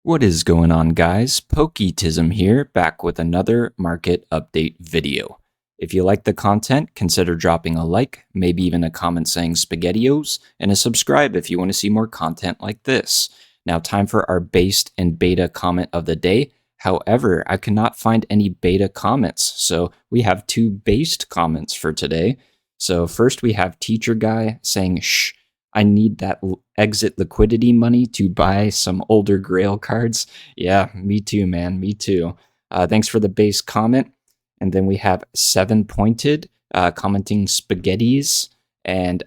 What is going on, guys? Poketism here, back with another market update video. If you like the content, consider dropping a like, maybe even a comment saying SpaghettiOs, and a subscribe if you want to see more content like this. Now, time for our based and beta comment of the day. However, I cannot find any beta comments, so we have two based comments for today. So first we have Teacher Guy saying, shh, I need that exit liquidity money to buy some older Grail cards. Yeah, me too, man. Me too. Thanks for the base comment. And then we have 7 Pointed commenting spaghettis. And,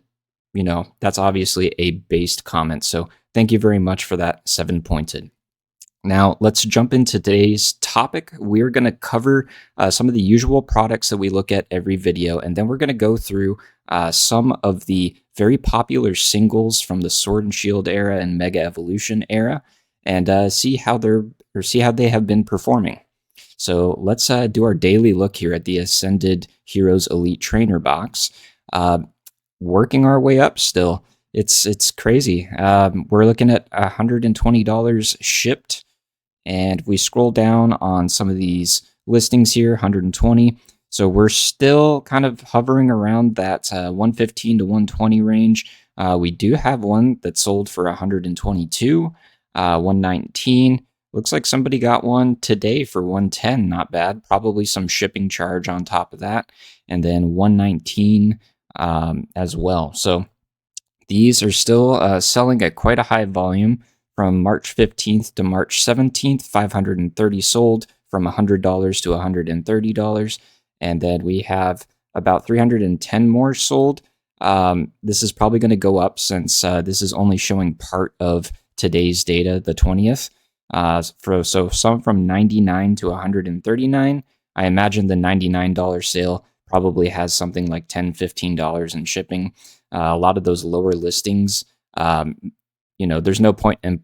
that's obviously a based comment. So thank you very much for that, 7 Pointed. Now, let's jump into today's topic. We're going to cover some of the usual products that we look at every video, and then we're going to go through some of the very popular singles from the Sword and Shield era and Mega Evolution era, and see how they have been performing. So let's do our daily look here at the Ascended Heroes Elite Trainer box. Working our way up still. It's crazy. We're looking at $120 shipped. And we scroll down on some of these listings here, 120. So we're still kind of hovering around that 115 to 120 range. We do have one that sold for 122, 119. Looks like somebody got one today for 110. Not bad. Probably some shipping charge on top of that. And then 119 as well. So these are still selling at quite a high volume. From March 15th to March 17th, 530 sold from $100 to $130. And then we have about 310 more sold. This is probably going to go up since this is only showing part of today's data, the 20th. So some from 99 to 139. I imagine the $99 sale probably has something like $10, $15 in shipping. A lot of those lower listings, there's no point in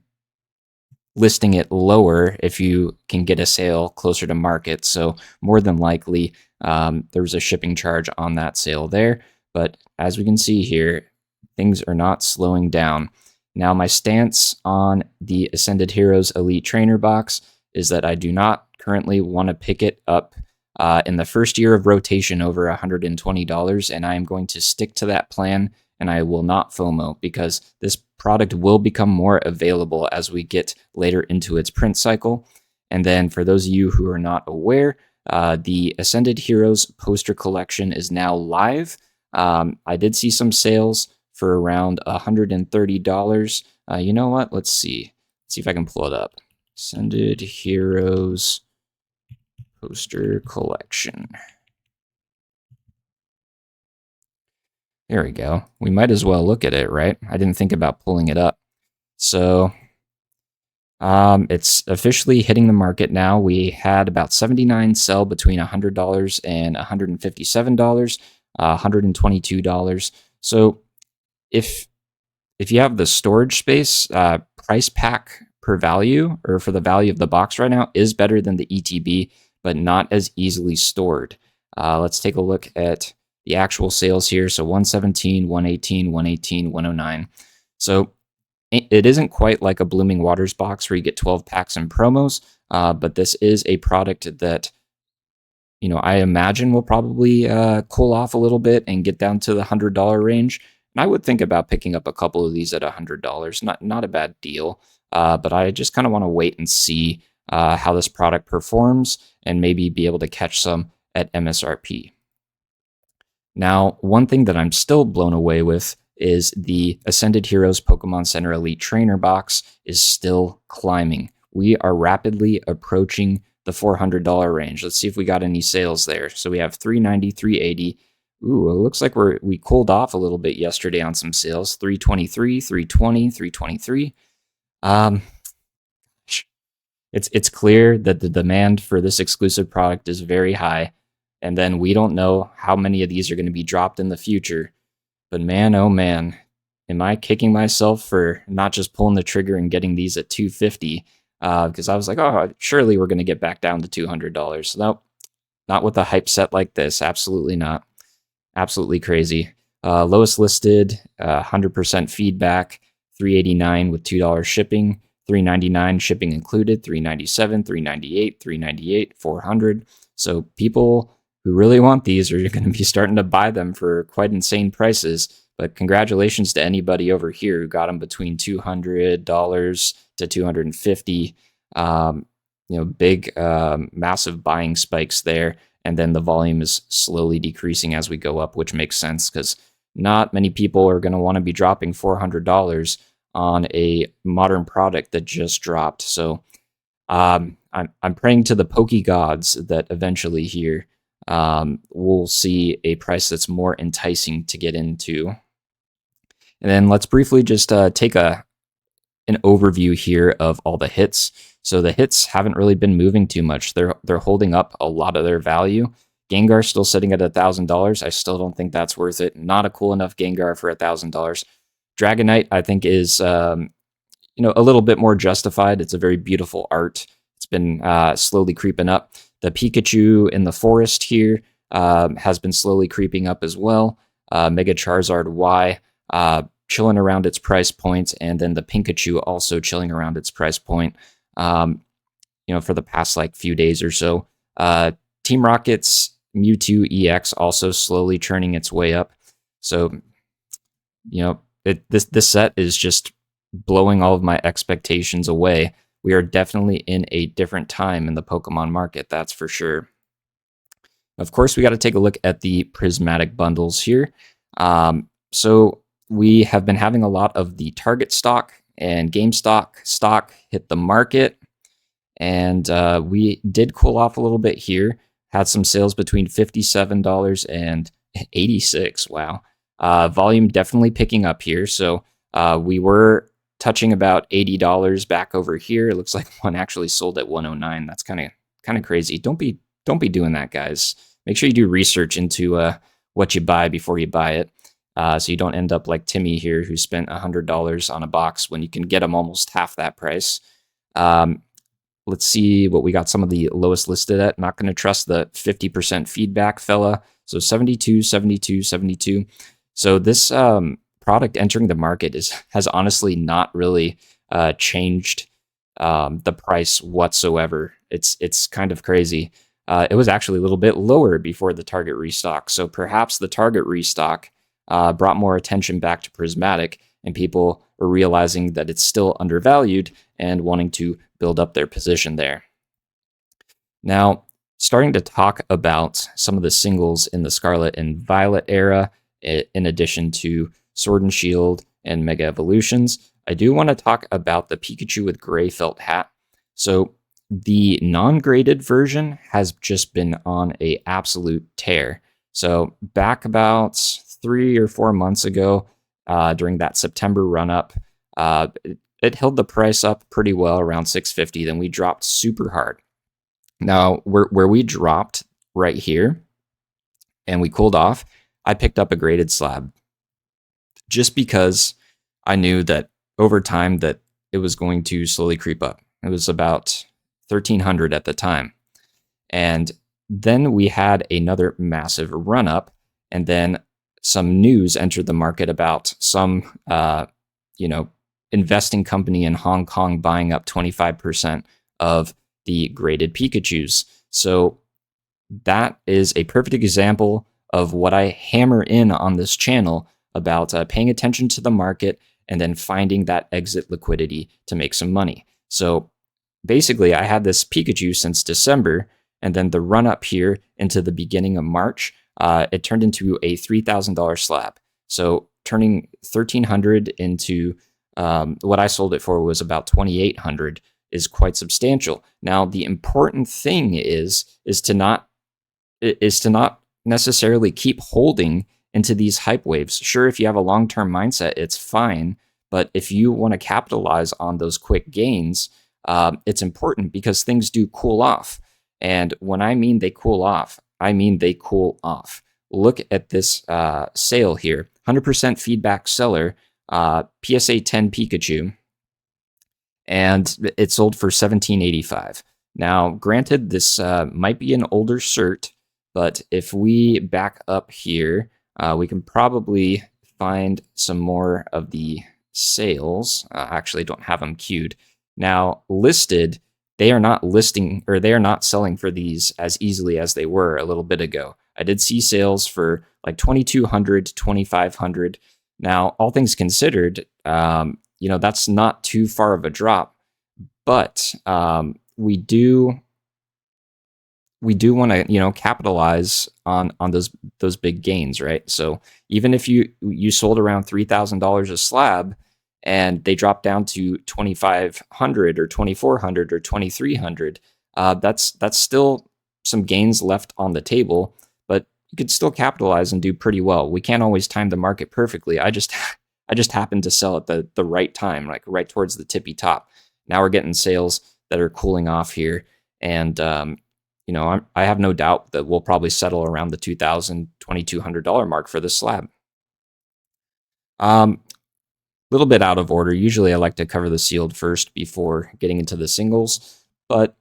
listing it lower if you can get a sale closer to market. So more than likely, there's a shipping charge on that sale there. But as we can see here, things are not slowing down. Now, my stance on the Ascended Heroes Elite Trainer box is that I do not currently want to pick it up in the first year of rotation over $120, and I am going to stick to that plan, and I will not FOMO because this product will become more available as we get later into its print cycle. And then for those of you who are not aware, the Ascended Heroes poster collection is now live. I did see some sales for around $130. You know what? Let's see. Let's see if I can pull it up. Ascended Heroes poster collection. There we go. We might as well look at it, right? I didn't think about pulling it up. So it's officially hitting the market now. We had about 79 sell between $100 and $157, $122. So if you have the storage space, price pack per value, or for the value of the box right now, is better than the ETB, but not as easily stored. Let's take a look at the actual sales here. So 117, 118, 118, 109. So it isn't quite like a Blooming Waters box where you get 12 packs and promos, but this is a product that, I imagine will probably cool off a little bit and get down to the $100 range. And I would think about picking up a couple of these at $100. Not a bad deal, but I just kind of want to wait and see how this product performs and maybe be able to catch some at MSRP. Now, one thing that I'm still blown away with is the Ascended Heroes Pokemon Center Elite Trainer box is still climbing. We are rapidly approaching the $400 range. Let's see if we got any sales there. So we have 390, 380. Ooh, it looks like we cooled off a little bit yesterday on some sales. 323, 320, 323. It's clear that the demand for this exclusive product is very high. And then we don't know how many of these are going to be dropped in the future. But man, oh man, am I kicking myself for not just pulling the trigger and getting these at $250? Because I was like, oh, surely we're going to get back down to $200. Nope, not with a hype set like this. Absolutely not. Absolutely crazy. Lowest listed, 100% feedback, $389 with $2 shipping. $3.99 shipping included, $3.97, $3.98, $3.98, $400. So people who really want these are going to be starting to buy them for quite insane prices. But congratulations to anybody over here who got them between $200 to $250. Big, massive buying spikes there. And then the volume is slowly decreasing as we go up, which makes sense because not many people are going to want to be dropping $400 on a modern product that just dropped. So I'm praying to the Poke gods that eventually here we'll see a price that's more enticing to get into. And then let's briefly just take an overview here of all the hits. So the hits haven't really been moving too much. They're holding up a lot of their value. Gengar still sitting at $1,000. I still don't think that's worth it. Not a cool enough Gengar for $1,000. Dragonite, I think, is a little bit more justified. It's a very beautiful art. It's been slowly creeping up. The Pikachu in the forest here has been slowly creeping up as well. Mega Charizard Y chilling around its price point, and then the Pikachu also chilling around its price point. For the past few days or so. Team Rocket's Mewtwo EX also slowly churning its way up. So, this set is just blowing all of my expectations away. We are definitely in a different time in the Pokemon market, that's for sure. Of course, we got to take a look at the prismatic bundles here. So we have been having a lot of the Target stock and GameStop stock hit the market. And we did cool off a little bit here. Had some sales between $57 and $86. Wow. Volume definitely picking up here. So we were touching about $80 back over here. It looks like one actually sold at $109. That's kind of crazy. Don't be doing that, guys. Make sure you do research into what you buy before you buy it. So you don't end up like Timmy here, who spent $100 on a box when you can get them almost half that price. Let's see what we got some of the lowest listed at. Not going to trust the 50% feedback fella. So 72, 72, 72. So this product entering the market has honestly not really changed the price whatsoever. It's kind of crazy. It was actually a little bit lower before the Target restock. So perhaps the Target restock brought more attention back to Prismatic, and people are realizing that it's still undervalued and wanting to build up their position there. Now, starting to talk about some of the singles in the Scarlet and Violet era, in addition to Sword and Shield and Mega Evolutions, I do want to talk about the Pikachu with gray felt hat. So the non-graded version has just been on an absolute tear. So back about 3 or 4 months ago, during that September run-up, it held the price up pretty well around $650. Then we dropped super hard. Now, where we dropped right here and we cooled off, I picked up a graded slab just because I knew that over time that it was going to slowly creep up. It was about 1,300 at the time. And then we had another massive run-up, and then some news entered the market about some, investing company in Hong Kong buying up 25% of the graded Pikachus. So that is a perfect example of what I hammer in on this channel about paying attention to the market and then finding that exit liquidity to make some money. So basically, I had this Pikachu since December, and then the run up here into the beginning of March, it turned into a $3,000 slab. So turning 1,300 into what I sold it for was about 2,800 is quite substantial. Now, the important thing is to not necessarily keep holding into these hype waves. Sure, if you have a long-term mindset, it's fine. But if you want to capitalize on those quick gains, it's important because things do cool off. And when I mean they cool off, I mean they cool off. Look at this sale here. 100% feedback seller, PSA 10 Pikachu. And it sold for $17.85. Now, granted, this might be an older cert, but if we back up here, we can probably find some more of the sales. Actually, don't have them queued. Now, listed, they are not listing or they are not selling for these as easily as they were a little bit ago. I did see sales for like 2,200 to 2,500. Now, all things considered, that's not too far of a drop, but we do want to capitalize on those big gains, right? So even if you sold around $3,000 a slab and they drop down to 2,500 or 2,400 or 2,300, that's still some gains left on the table, but you could still capitalize and do pretty well. We can't always time the market perfectly. I just happened to sell at the right time, like right towards the tippy top. Now we're getting sales that are cooling off here, and I have no doubt that we'll probably settle around the $2,000, $2,200 mark for this slab. Little bit out of order. Usually I like to cover the sealed first before getting into the singles, but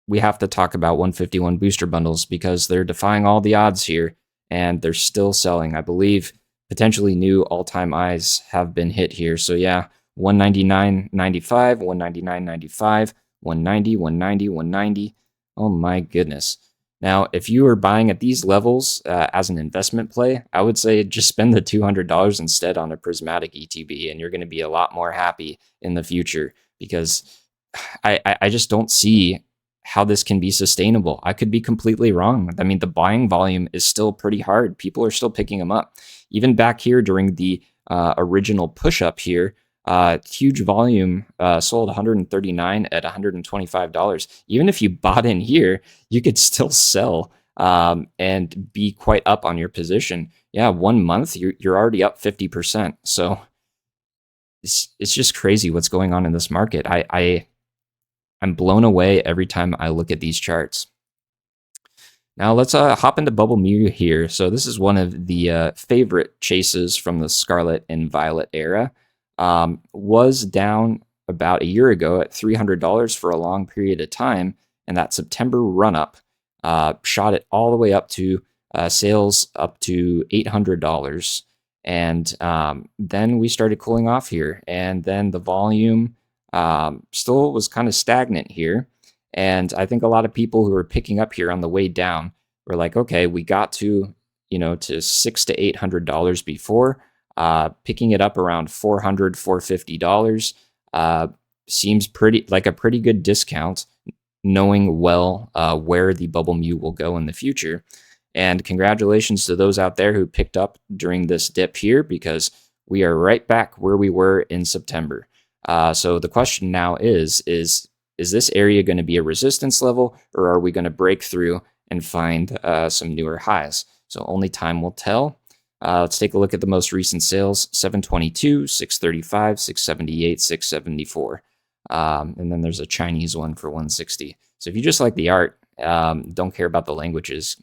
we have to talk about 151 booster bundles because they're defying all the odds here, and they're still selling. I believe potentially new all-time highs have been hit here. So yeah, 199.95, 199.95, 190, 190, 190. Oh my goodness. Now, if you are buying at these levels as an investment play, I would say just spend the $200 instead on a prismatic ETB, and you're going to be a lot more happy in the future because I just don't see how this can be sustainable. I could be completely wrong. I mean, the buying volume is still pretty hard. People are still picking them up. Even back here during the original push up here, huge volume, sold 139 at $125. Even if you bought in here, you could still sell and be quite up on your position. Yeah, 1 month, you're already up 50%. So it's just crazy what's going on in this market. I'm blown away every time I look at these charts. Now let's hop into Bubble Mew here. So this is one of the favorite chases from the Scarlet and Violet era. Was down about a year ago at $300 for a long period of time, and that September run-up shot it all the way up to sales up to $800. And then we started cooling off here, and then the volume still was kind of stagnant here. And I think a lot of people who were picking up here on the way down were like, okay, we got to $600 to $800 before. Picking it up around $400, $450 seems like a pretty good discount, knowing well where the Bubble Mew will go in the future. And congratulations to those out there who picked up during this dip here, because we are right back where we were in September. So the question now is this area going to be a resistance level, or are we going to break through and find some newer highs? So only time will tell. Let's take a look at the most recent sales: 722, 635, 678, 674. And then there's a Chinese one for 160. So if you just like the art, don't care about the languages,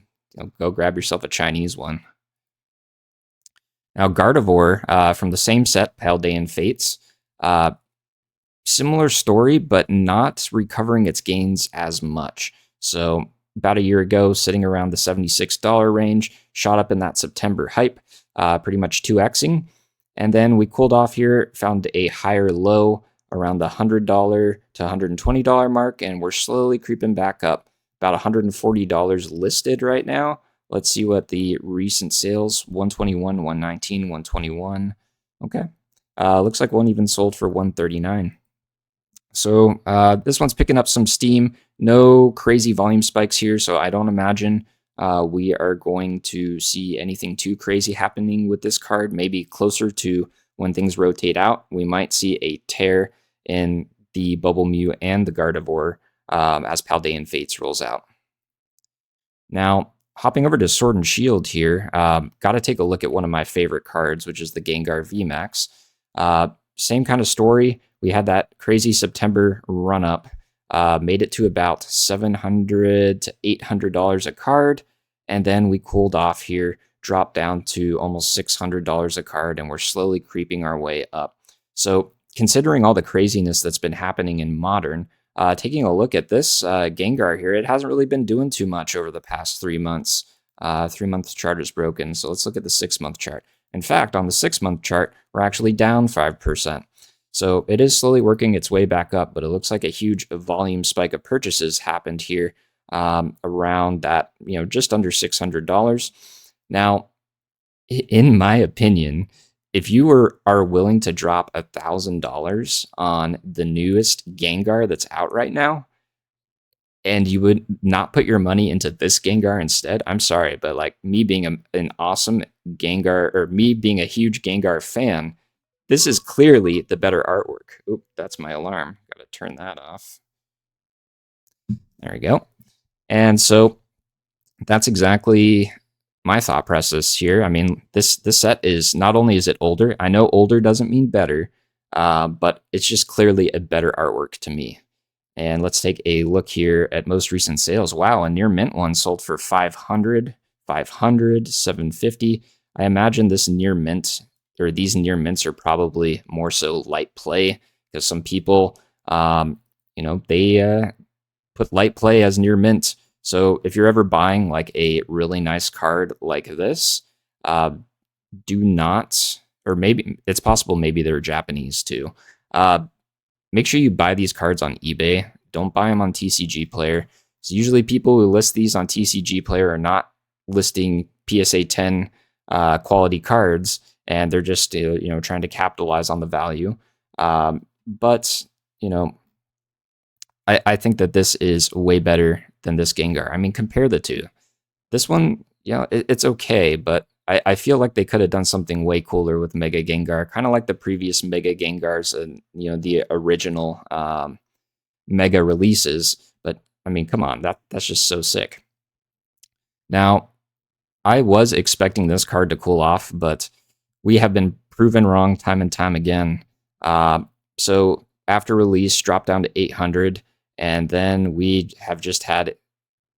go grab yourself a Chinese one. Now, Gardevoir from the same set, Paldean Fates. Similar story, but not recovering its gains as much. So about a year ago, sitting around the $76 range, shot up in that September hype, pretty much 2xing. And then we cooled off here, found a higher low around the $100 to $120 mark, and we're slowly creeping back up. About $140 listed right now. Let's see what the recent sales: 121, 119, 121. Okay. Looks like one even sold for 139. So this one's picking up some steam. No crazy volume spikes here, so I don't imagine we are going to see anything too crazy happening with this card. Maybe closer to when things rotate out, we might see a tear in the Bubble Mew and the Gardevoir as Paldean Fates rolls out. Now, hopping over to Sword and Shield here, got to take a look at one of my favorite cards, which is the Gengar VMAX. Same kind of story. We had that crazy September run-up, made it to about $700 to $800 a card, and then we cooled off here, dropped down to almost $600 a card, and we're slowly creeping our way up. So considering all the craziness that's been happening in Modern, taking a look at this Gengar here, it hasn't really been doing too much over the past 3 months. 3-month chart is broken, so let's look at the 6-month chart. In fact, on the 6-month chart, we're actually down 5%. So it is slowly working its way back up, but it looks like a huge volume spike of purchases happened here around that, just under $600. Now, in my opinion, if you are willing to drop $1,000 on the newest Gengar that's out right now, and you would not put your money into this Gengar instead, I'm sorry, but like me being an awesome Gengar, or me being a huge Gengar fan, this is clearly the better artwork. Oop, that's my alarm. Gotta turn that off. There we go. And so that's exactly my thought process here. I mean, this set is, not only is it older, I know older doesn't mean better, but it's just clearly a better artwork to me. And let's take a look here at most recent sales. Wow, a near mint one sold for 500, 500, 750. I imagine this near mint, or these near mints, are probably more so light play, because some people, they put light play as near mint. So if you're ever buying like a really nice card like this, do not, or maybe it's possible maybe they're Japanese too. Make sure you buy these cards on eBay. Don't buy them on TCG Player. So usually people who list these on TCG Player are not listing PSA 10 quality cards, and they're just trying to capitalize on the value. But I think that this is way better than this Gengar. I mean, compare the two. This one, it's okay, but I feel like they could have done something way cooler with Mega Gengar, kind of like the previous Mega Gengars and the original Mega releases. But I mean, come on, that's just so sick. Now, I was expecting this card to cool off, but we have been proven wrong time and time again. So after release, dropped down to 800, and then we have just had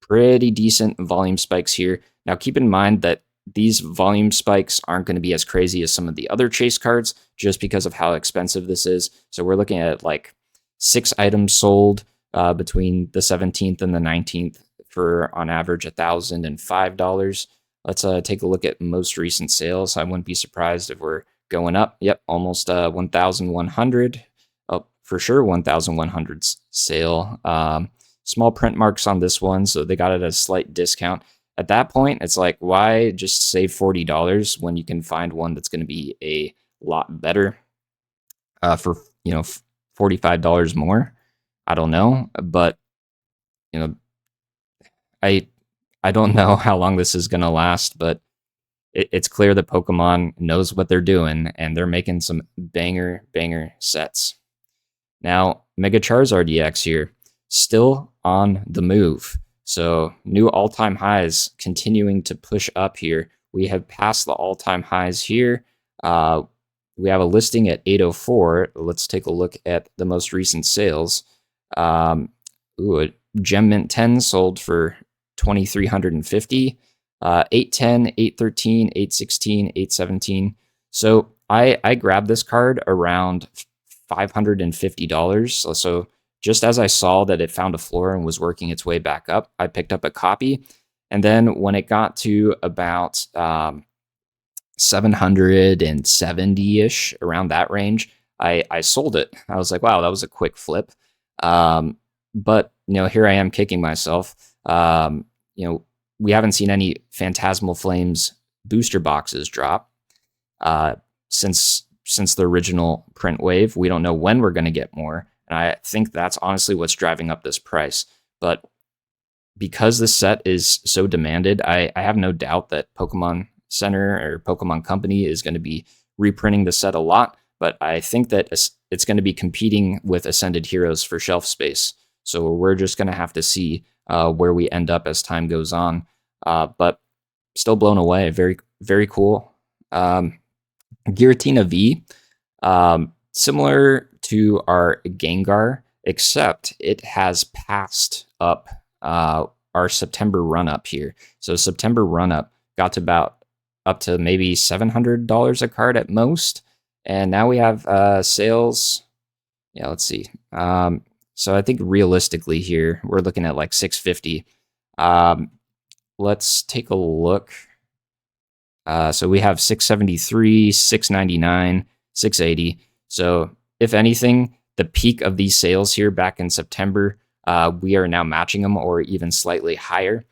pretty decent volume spikes here. Now, keep in mind that these volume spikes aren't going to be as crazy as some of the other chase cards, just because of how expensive this is. So we're looking at like 6 items sold between the 17th and the 19th for, on average, $1,005. Let's take a look at most recent sales. I wouldn't be surprised if we're going up. Yep, almost 1,100. Oh, for sure, 1,100 sale. Small print marks on this one, so they got it at a slight discount. At that point, it's like, why just save $40 when you can find one that's going to be a lot better for $45 more? I don't know, but I don't know how long this is going to last, but it's clear that Pokemon knows what they're doing, and they're making some banger sets. Now, Mega Charizard EX here, still on the move. So new all-time highs continuing to push up here. We have passed the all-time highs here. We have a listing at 804. Let's take a look at the most recent sales. A Gem Mint 10 sold for 2,350. 810, 813, 816, 817. So I grabbed this card around $550. So just as I saw that it found a floor and was working its way back up, I picked up a copy. And then when it got to about 770-ish, around that range, I sold it. I was like, wow, that was a quick flip. But here I am kicking myself. We haven't seen any Phantasmal Flames booster boxes drop since the original print wave. We don't know when we're going to get more, and I think that's honestly what's driving up this price. But because this set is so demanded, I have no doubt that Pokemon Center or Pokemon Company is going to be reprinting the set a lot, but I think that it's going to be competing with Ascended Heroes for shelf space. So we're just going to have to see where we end up as time goes on. But still blown away. Very, very cool. Giratina V, similar to our Gengar, except it has passed up our September run-up here. So September run-up got to up to maybe $700 a card at most. And now we have sales. Yeah, let's see. So I think realistically here, we're looking at like $650. Let's take a look. So we have $673, $699, $680. So if anything, the peak of these sales here back in September, we are now matching them or even slightly higher.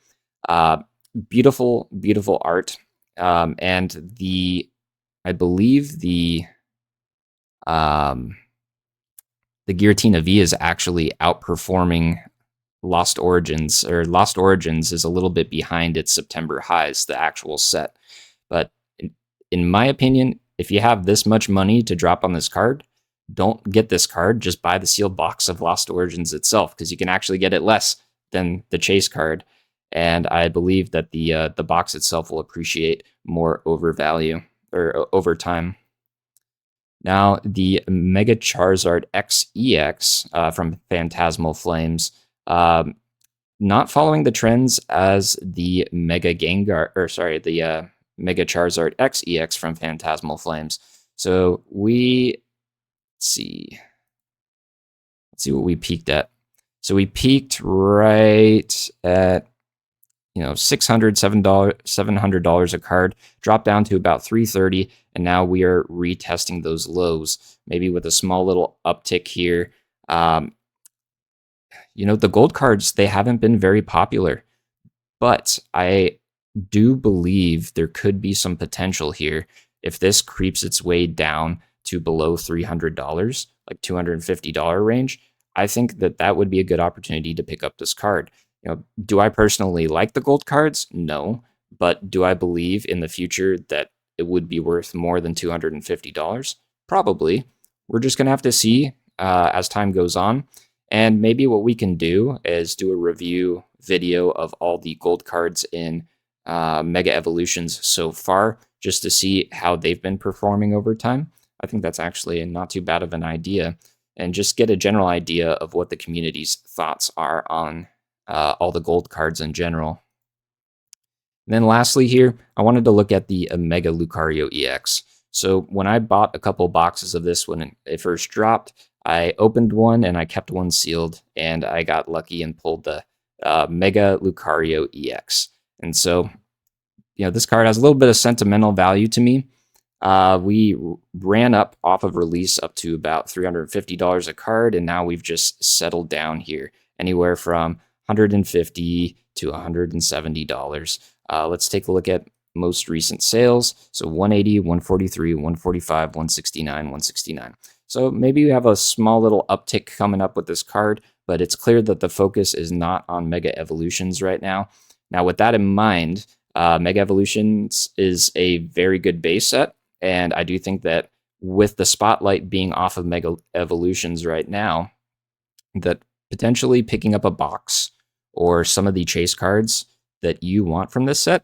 Beautiful, beautiful art. And I believe the Giratina V is actually outperforming Lost Origins, or Lost Origins is a little bit behind its September highs, the actual set. But in my opinion, if you have this much money to drop on this card, don't get this card. Just buy the sealed box of Lost Origins itself, because you can actually get it less than the chase card. And I believe that the box itself will appreciate more over value or over time. Now, the Mega Charizard XEX from Phantasmal Flames, not following the trends as the Mega Gengar, or sorry, the Mega Charizard XEX from Phantasmal Flames. So let's see what we peaked at. So we peaked right at $700 a card, dropped down to about $330, and now we are retesting those lows, maybe with a small little uptick here. The gold cards, they haven't been very popular, but I do believe there could be some potential here if this creeps its way down to below $300, like $250 range. I think that would be a good opportunity to pick up this card. Do I personally like the gold cards? No. But do I believe in the future that it would be worth more than $250? Probably. We're just going to have to see as time goes on. And maybe what we can do is do a review video of all the gold cards in Mega Evolutions so far, just to see how they've been performing over time. I think that's actually not too bad of an idea. And just get a general idea of what the community's thoughts are on all the gold cards in general. And then lastly here, I wanted to look at the Mega Lucario EX. So when I bought a couple boxes of this when it first dropped, I opened one and I kept one sealed, and I got lucky and pulled the Mega Lucario EX. And so, this card has a little bit of sentimental value to me. We ran up off of release up to about $350 a card, and now we've just settled down here, anywhere from $150 to $170. Let's take a look at most recent sales. So 180, 143, 145, 169, 169. So maybe you have a small little uptick coming up with this card, but it's clear that the focus is not on Mega Evolutions right now. Now, with that in mind, Mega Evolutions is a very good base set, and I do think that with the spotlight being off of Mega Evolutions right now, that potentially picking up a box or some of the chase cards that you want from this set,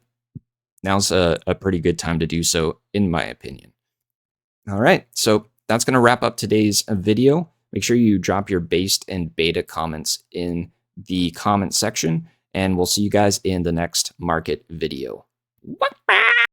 now's a pretty good time to do so, in my opinion. All right, so that's going to wrap up today's video. Make sure you drop your based and beta comments in the comment section, and we'll see you guys in the next market video.